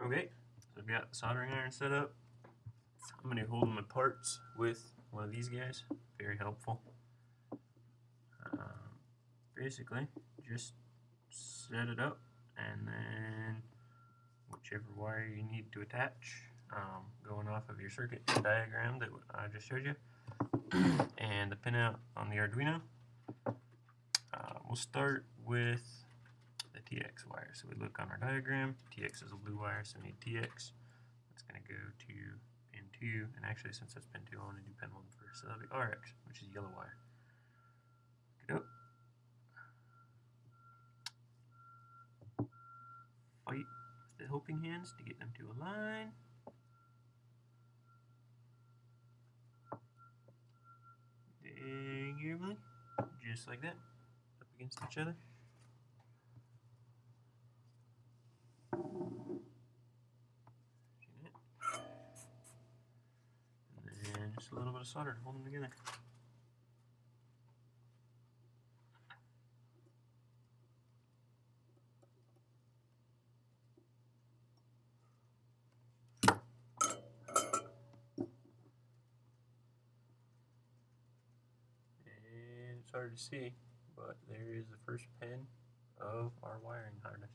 Okay, so I've got the soldering iron set up. I'm going to hold my parts with one of these guys. Very helpful. Basically, just set it up, and then whichever wire you need to attach, going off of your circuit diagram that I just showed you, and the pinout on the Arduino. We'll start with the TX wire. So we look on our diagram. TX is a blue wire, so we need TX. It's going to go to pin 2, and actually since that's pin 2, I want to do pin 1 first. So that'll be RX, which is yellow wire. Get up. Fight with the helping hands to get them to align. Diagonally, just like that, up against each other. And then just a little bit of solder to hold them together. And it's hard to see, but there is the first pin of our wiring harness.